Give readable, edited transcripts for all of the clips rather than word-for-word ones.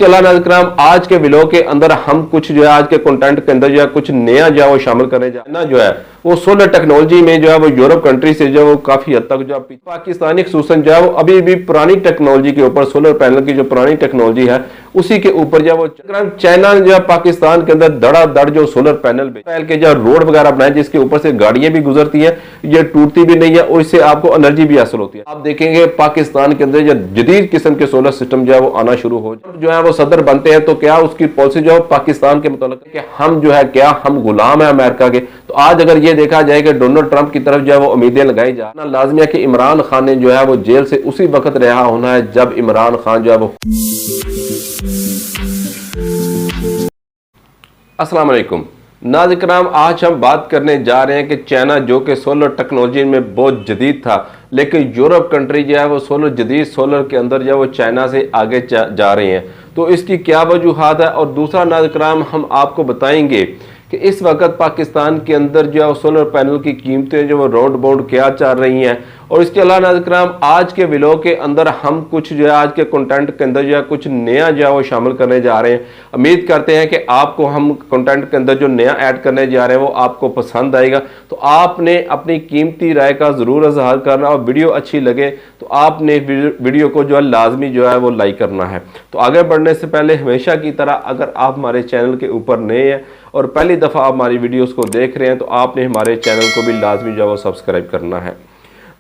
इसके अलावा नाज़रीन आज के व्लॉग के अंदर हम कुछ जो है आज के कंटेंट के अंदर जो है कुछ नया जो है वो शामिल करने जा रहे हैं। जो है वो सोलर टेक्नोलॉजी में जो है वो यूरोप कंट्री से जो है वो काफी हद तक जो है पाकिस्तानी खसूसन जो है वो अभी भी पुरानी टेक्नोलॉजी के ऊपर सोलर पैनल की जो पुरानी टेक्नोलॉजी है उसी के ऊपर जो है वो चाइना ने जो है पाकिस्तान के अंदर धड़ाधड़ जो सोलर पैनल के जो रोड वगैरह बनाए जिसके ऊपर से गाड़ियां भी गुजरती है, ये टूटती भी नहीं है और इससे आपको एनर्जी भी हासिल होती है। आप देखेंगे पाकिस्तान के अंदर जो जदीद किस्म के सोलर सिस्टम जो है वो आना शुरू हो जो है वो सदर बनते हैं तो क्या उसकी पॉलिसी जो है पाकिस्तान के मुताबिक कि हम जो है क्या हम गुलाम है अमेरिका के। तो आज अगर ये देखा जाए कि डोनाल्ड ट्रंप की तरफ जो है वो उम्मीदें लगाई जा रही है, लाजमी है कि इमरान खान ने जो है वो जेल से उसी वक्त रिहा होना है जब इमरान खान जो है वो। अस्सलाम वालेकुम नाज़रीन, आज हम बात करने जा रहे हैं कि चाइना जो कि सोलर टेक्नोलॉजी में बहुत जदीद था लेकिन यूरोप कंट्री जो है वो जदीद सोलर के अंदर जो है वो चाइना से आगे जा रहे हैं, तो इसकी क्या वजूहात है। और दूसरा नाज़रीन हम आपको बताएंगे कि इस वक्त पाकिस्तान के अंदर जो है सोलर पैनल की कीमतें जो वो राउंड बाउंड क्या चल रही हैं। और इसके अलावा नाज़रीन आज के व्लॉग के अंदर हम कुछ जो है आज के कंटेंट के अंदर जो है कुछ नया जो है वो शामिल करने जा रहे हैं। उम्मीद करते हैं कि आपको हम कंटेंट के अंदर जो नया ऐड करने जा रहे हैं वो आपको पसंद आएगा। तो आपने अपनी कीमती राय का ज़रूर इज़हार करना और वीडियो अच्छी लगे तो आपने वीडियो को जो है लाजमी जो है वो लाइक करना है। तो आगे बढ़ने से पहले हमेशा की तरह अगर आप हमारे चैनल के ऊपर नए हैं और पहली दफ़ा आप हमारी वीडियोस को देख रहे हैं तो आपने हमारे चैनल को भी लाजमी जो है वो सब्सक्राइब करना है।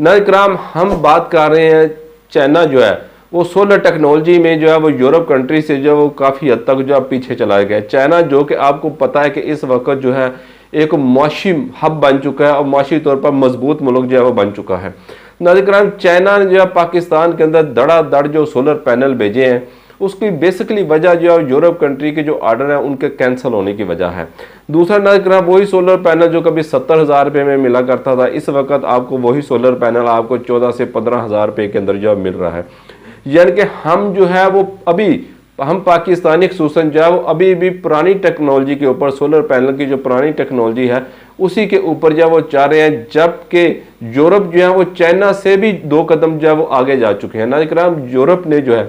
नाज़रीन हम बात कर रहे हैं चाइना जो है वो सोलर टेक्नोलॉजी में जो है वो यूरोप कंट्री से जो है वो काफ़ी हद तक जो है पीछे चला गया। चाइना जो कि आपको पता है कि इस वक्त जो है एक माशी हब बन चुका है और माशी तौर पर मजबूत मुल्क जो है वो बन चुका है। नाज़रीन चाइना ने जो है पाकिस्तान के अंदर धड़ाधड़ जो सोलर पैनल भेजे हैं उसकी बेसिकली वजह जो है यूरोप कंट्री के जो ऑर्डर है उनके कैंसिल होने की वजह है। दूसरा नाज़रीन वही सोलर पैनल जो कभी 70,000 रुपये में मिला करता था इस वक्त आपको वही सोलर पैनल आपको 14 से 15,000 रुपये के अंदर जो मिल रहा है। यानी कि हम जो है वो अभी हम पाकिस्तानी खसूसन जो है वो अभी भी पुरानी टेक्नोलॉजी के ऊपर सोलर पैनल की जो पुरानी टेक्नोलॉजी है उसी के ऊपर जो है वो चाह रहे हैं, जबकि यूरोप जो है वो चाइना से भी 2 कदम जो है वो आगे जा चुके हैं। नाज़रीन यूरोप ने जो है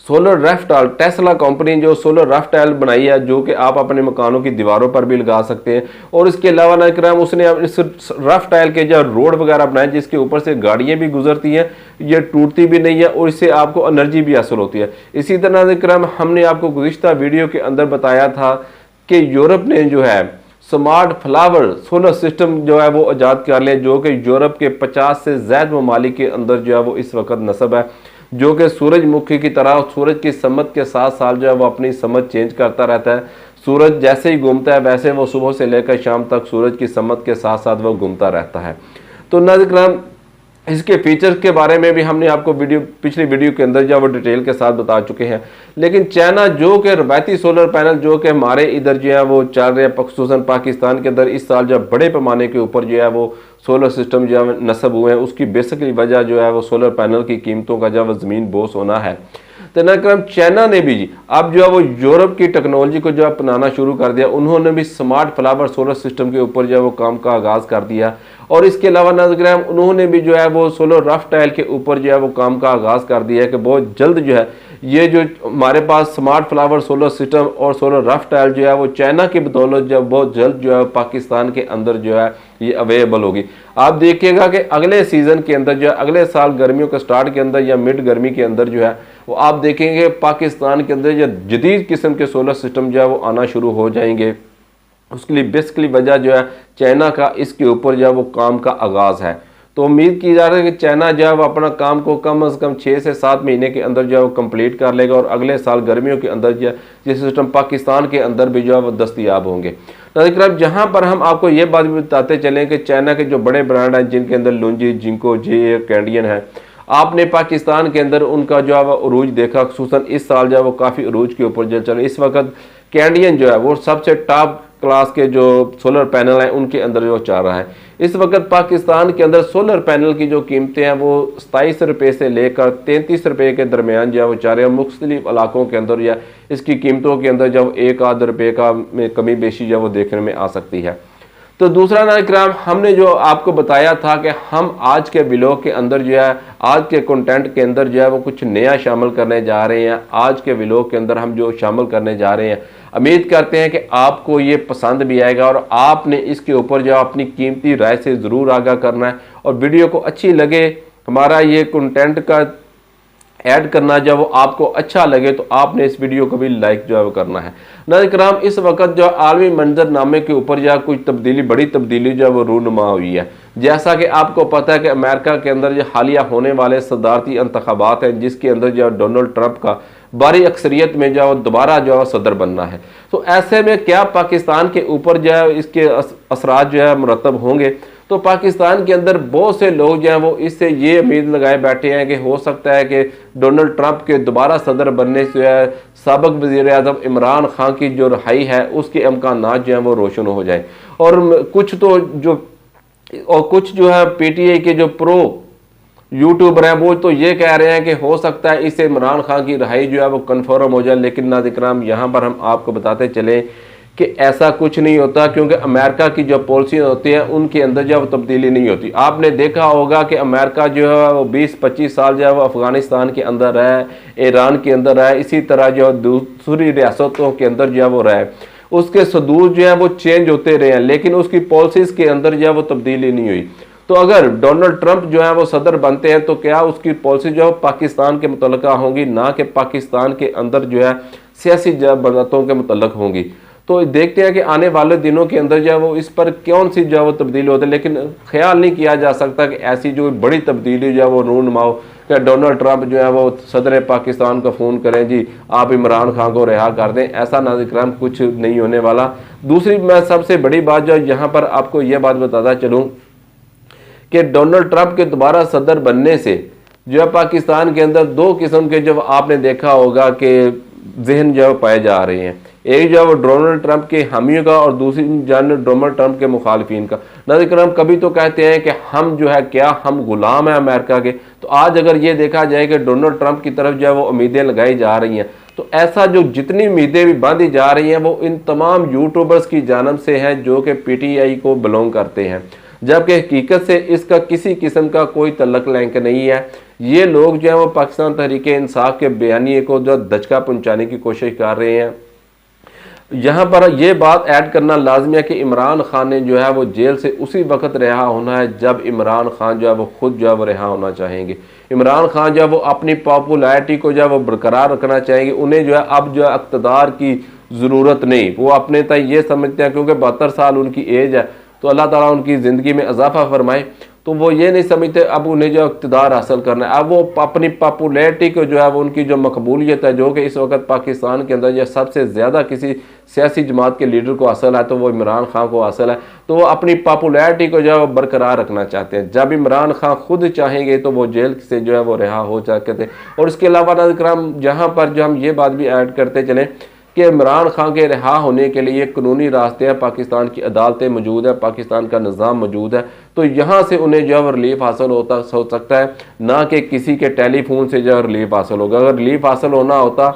सोलर रेफ्टाइल टेस्ला कंपनी जो सोलर रेफ्टाइल बनाई है जो कि आप अपने मकानों की दीवारों पर भी लगा सकते हैं। और इसके अलावा नाज़रीन उसने इस रेफ्टाइल के जो रोड वगैरह बनाए जिसके ऊपर से गाड़ियां भी गुजरती हैं, ये टूटती भी नहीं है और इससे आपको एनर्जी भी हासिल होती है। इसी तरह नाज़रीन हमने आपको गुज़िश्ता वीडियो के अंदर बताया था कि यूरोप ने जो है स्मार्ट फ्लावर सोलर सिस्टम जो है वो ईजाद कर लिया जो कि यूरोप के 50 से ज़्यादा ममालिक के अंदर जो है वो इस वक्त नस्ब है, जो कि सूरजमुखी की तरह सूरज की समत के साथ साल जो है वो अपनी समत चेंज करता रहता है। सूरज जैसे ही घूमता है वैसे वो सुबह से लेकर शाम तक सूरज की समत के साथ साथ वो घूमता रहता है। तो नाज़रीन इसके फीचर्स के बारे में भी हमने आपको पिछली वीडियो के अंदर जो वो डिटेल के साथ बता चुके हैं। लेकिन चाइना जो कि रवायती सोलर पैनल जो कि हमारे इधर जो है वो चल रहे हैं खसूसन पाकिस्तान के अंदर इस साल जब बड़े पैमाने के ऊपर जो है वो सोलर सिस्टम जो है नस्ब हुए हैं उसकी बेसिकली वजह जो है वो सोलर पैनल की कीमतों का जो है ज़मीन बोस होना है। तो नाज़रीन चाइना ने भी अब जो है वो यूरोप की टेक्नोलॉजी को जो है अपनाना शुरू कर दिया। उन्होंने भी स्मार्ट फ्लावर सोलर सिस्टम के ऊपर जो है वो काम का आगाज़ कर दिया। और इसके अलावा नाज़रीन उन्होंने भी जो है वो सोलर रेफ्टाइल के ऊपर जो है वो काम का आगाज़ कर दिया है कि बहुत जल्द जो है ये जो हमारे पास स्मार्ट फ्लावर सोलर सिस्टम और सोलर रेफ्टाइल जो है वो चाइना की बदौलत जो बहुत जल्द जो है पाकिस्तान के अंदर जो है ये अवेलेबल होगी। आप देखिएगा कि अगले सीज़न के अंदर जो है अगले साल गर्मियों के स्टार्ट के अंदर या मिड गर्मी के अंदर जो है वो आप देखेंगे पाकिस्तान के अंदर जो जदीद किस्म के सोलर सिस्टम जो है वो आना शुरू हो जाएंगे। उसके लिए बेसिकली वजह जो है चाइना का इसके ऊपर जो है वो काम का आगाज़ है। तो उम्मीद की जा रही है कि चाइना जो है वो अपना काम को कम से कम 6 से 7 महीने के अंदर जो है वो कंप्लीट कर लेगा और अगले साल गर्मियों के अंदर जो है ये सिस्टम पाकिस्तान के अंदर भी जो है वो दस्तयाब होंगे। नाज़रीन जहाँ पर हम आपको ये बात भी बताते चलें कि चाइना के जो बड़े ब्रांड हैं जिनके अंदर लुंजी, जिंको, जे कैंडियन है, आपने पाकिस्तान के अंदर उनका जो है वो अरूज देखा। खसूसन इस साल जो है वो काफ़ी अरूज के ऊपर जो चल इस वक्त कैंडियन जो है वो सबसे टॉप क्लास के जो सोलर पैनल हैं उनके अंदर जो चल रहा है। इस वक्त पाकिस्तान के अंदर सोलर पैनल की जो कीमतें हैं वो 27 रुपये से लेकर 33 रुपये के दरमियान जो है वो चल रहे हैं। मुख्तलिफ इलाकों के अंदर या इसकी कीमतों के अंदर जब 1 आध रुपये का में कमी बेशी जो वो देखने में आ सकती है। तो दूसरा नाज़रीन, हमने जो आपको बताया था कि हम आज के व्लॉग के अंदर जो है, आज के कंटेंट के अंदर जो है वो कुछ नया शामिल करने जा रहे हैं। आज के व्लॉग के अंदर हम जो शामिल करने जा रहे हैं, उम्मीद करते हैं कि आपको ये पसंद भी आएगा और आपने इसके ऊपर जो अपनी कीमती राय से ज़रूर आगाह करना है। और वीडियो को अच्छी लगे, हमारा ये कंटेंट का ऐड करना जब वो आपको अच्छा लगे तो आपने इस वीडियो को भी लाइक जो है वो करना है। नाज़रीन कराम, इस वक्त जो आलमी मंजरनामे के ऊपर जो कुछ तब्दीली, बड़ी तब्दीली जो है वो रूनुमा हुई है। जैसा कि आपको पता है कि अमेरिका के अंदर जो हालिया होने वाले सदारती इंतखाबात हैं, जिसके अंदर जो डोनाल्ड ट्रंप का भारी अक्सरियत में जो दोबारा जो है सदर बनना है। तो ऐसे में क्या पाकिस्तान के ऊपर जो है इसके असरात जो है मुरतब होंगे? तो पाकिस्तान के अंदर बहुत से लोग जो हैं वो इससे ये उम्मीद लगाए बैठे हैं कि हो सकता है कि डोनाल्ड ट्रंप के दोबारा सदर बनने से जो है साबिक वज़ीर-ए-आज़म इमरान खान की जो रिहाई है उसके इम्कानात जो हैं वो रोशन हो जाए। और कुछ जो है पीटीआई के जो प्रो यूट्यूबर हैं वो तो ये कह रहे हैं कि हो सकता है इससे इमरान खान की रिहाई जो है वो कन्फर्म हो जाए। लेकिन नाज़रीन, यहाँ पर हम आपको बताते चलें कि ऐसा कुछ नहीं होता, क्योंकि अमेरिका की जो पॉलिसी होती है उनके अंदर जो तब्दीली नहीं होती। आपने देखा होगा कि अमेरिका जो है वो 20-25 साल जो है वो अफ़गानिस्तान के अंदर है, ईरान के अंदर है, इसी तरह जो दूसरी रियासतों के अंदर जो है वो रहे। उसके सदूर जो है वो चेंज होते रहे हैं, लेकिन उसकी पॉलिसीज़ के अंदर जो है वो तब्दीली नहीं हुई। तो अगर डोनाल्ड ट्रंप जो है वो सदर बनते हैं तो क्या उसकी पॉलिसी जो है पाकिस्तान के मुतल्लिक़ होंगी, ना कि पाकिस्तान के अंदर जो है सियासी बातों के मुतल्लिक़ होंगी। तो देखते हैं कि आने वाले दिनों के अंदर जो है वो इस पर कौन सी जो है वो तब्दीली होती है। लेकिन ख्याल नहीं किया जा सकता कि ऐसी जो बड़ी तब्दीली जो है वो रूनुमा हो कि डोनाल्ड ट्रंप जो है वो सदर पाकिस्तान को फ़ोन करें, जी आप इमरान खान को रिहा कर दें। ऐसा नाज़रीन कुछ नहीं होने वाला। दूसरी मैं सबसे बड़ी बात जो यहाँ पर आपको यह बात बताता चलूँ कि डोनाल्ड ट्रंप के दोबारा सदर बनने से जो है पाकिस्तान के अंदर दो किस्म के जो आपने देखा होगा कि जहन जो पाए जा रहे हैं। एक जो है वो डोनाल्ड ट्रंप के हामियों का और दूसरी जानब डोनाल्ड ट्रंप के मुखालिफिन का। नाज़रीन, कभी तो कहते हैं कि हम जो है क्या हम गुलाम हैं अमेरिका के। तो आज अगर ये देखा जाए कि डोनाल्ड ट्रंप की तरफ जो है वो उम्मीदें लगाई जा रही हैं, तो ऐसा जो जितनी उम्मीदें भी बांधी जा रही हैं वो इन तमाम यूट्यूबर्स की जानब से हैं जो कि पीटीआई को बिलोंग करते हैं, जबकि हकीकत से इसका किसी किस्म का कोई तल्लक लिंक नहीं है। ये लोग जो है वो पाकिस्तान तहरीक इंसाफ के बयानिए को जो दचका पहुँचाने की कोशिश कर रहे हैं। यहाँ पर यह बात ऐड करना लाजमी है कि इमरान खान ने जो है वो जेल से उसी वक्त रिहा होना है जब इमरान खान जो है वो खुद जो है वो रिहा होना चाहेंगे। इमरान खान जो है वो अपनी पॉपुलैरिटी को जो है वो बरकरार रखना चाहेंगे। उन्हें जो है अब जो है इक़्तिदार की ज़रूरत नहीं, वो अपने तय ये समझते हैं क्योंकि 72 साल उनकी एज है तो अल्लाह ताला उनकी ज़िंदगी में इजाफा फरमाए। तो वो ये नहीं समझते अब उन्हें जो इक़्तिदार हासिल करना है। अब वो अपनी पॉपुलैरिटी को जो है वो उनकी जो मकबूलियत है, जो कि इस वक्त पाकिस्तान के अंदर जो सबसे ज़्यादा किसी सियासी जमात के लीडर को हासिल है तो वो इमरान खान को हासिल है। तो वो अपनी पॉपुलैरिटी को जो है वो बरकरार रखना चाहते हैं। जब इमरान खान खुद चाहेंगे तो वो जेल से जो है वो रिहा हो सकते थे। और इसके अलावा नाज़रीन, जहाँ पर जो हम ये बात भी ऐड करते चलें कि इमरान खान के रिहा होने के लिए कानूनी रास्ते हैं, पाकिस्तान की अदालतें मौजूद है, पाकिस्तान का निज़ाम मौजूद है। तो यहाँ से उन्हें जो है रिलीफ हासिल हो सकता है, ना कि किसी के टेलीफोन से जो है रिलीफ हासिल होगा। अगर रिलीफ हासिल होना होता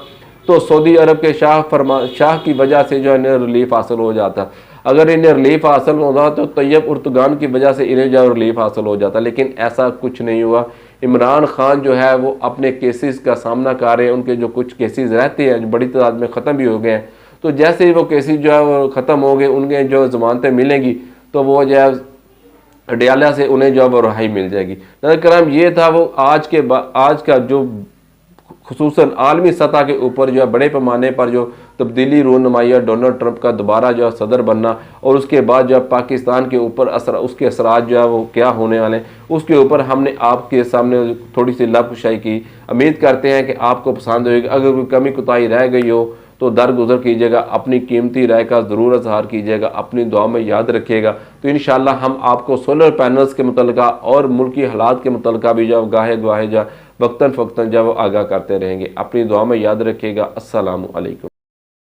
तो सऊदी अरब के शाह की वजह से जो है रिलीफ हासिल हो जाता। अगर इन्हें रिलीफ हासिल होता तो तैयब उर्तगान की वजह से इन्हें जो रिलीफ हासिल हो जाता, लेकिन ऐसा कुछ नहीं हुआ। इमरान खान जो है वो अपने केसेस का सामना कर रहे हैं। उनके जो कुछ केसेस रहते हैं जो बड़ी तादाद में ख़त्म भी हो गए हैं, तो जैसे ही वो केसेस जो है वो ख़त्म हो गए, उनके जो ज़मानतें मिलेंगी तो वो जो है अडयाला से उन्हें जो है वो रिहाई मिल जाएगी। नाज़रीन, ये था वो आज का जो खुसूसन आलमी सतह के ऊपर जो है बड़े पैमाने पर जो तब्दीली रूनुमाई है, डोनाल्ड ट्रंप का दोबारा जो है सदर बनना और उसके बाद जो है पाकिस्तान के ऊपर उसके असरात जो है वो क्या होने वाले हैं, उसके ऊपर हमने आपके सामने थोड़ी सी लबकुशाई की। उम्मीद करते हैं कि आपको पसंद होगी। अगर कोई कमी कोताही रह गई हो तो दरगुजर कीजिएगा, अपनी कीमती राय का ज़रूर इज़हार कीजिएगा, अपनी दुआ में याद रखिएगा। तो इंशाअल्लाह हम आपको सोलर पैनल्स के मुतल्लिक़ा और मुल्की हालात के मुतल्लिक़ा भी जब गाहे जो वक्तन फ़क्तन जब आगाह करते रहेंगे। अपनी दुआ में याद रखिएगा। अस्सलामु अलैकुम।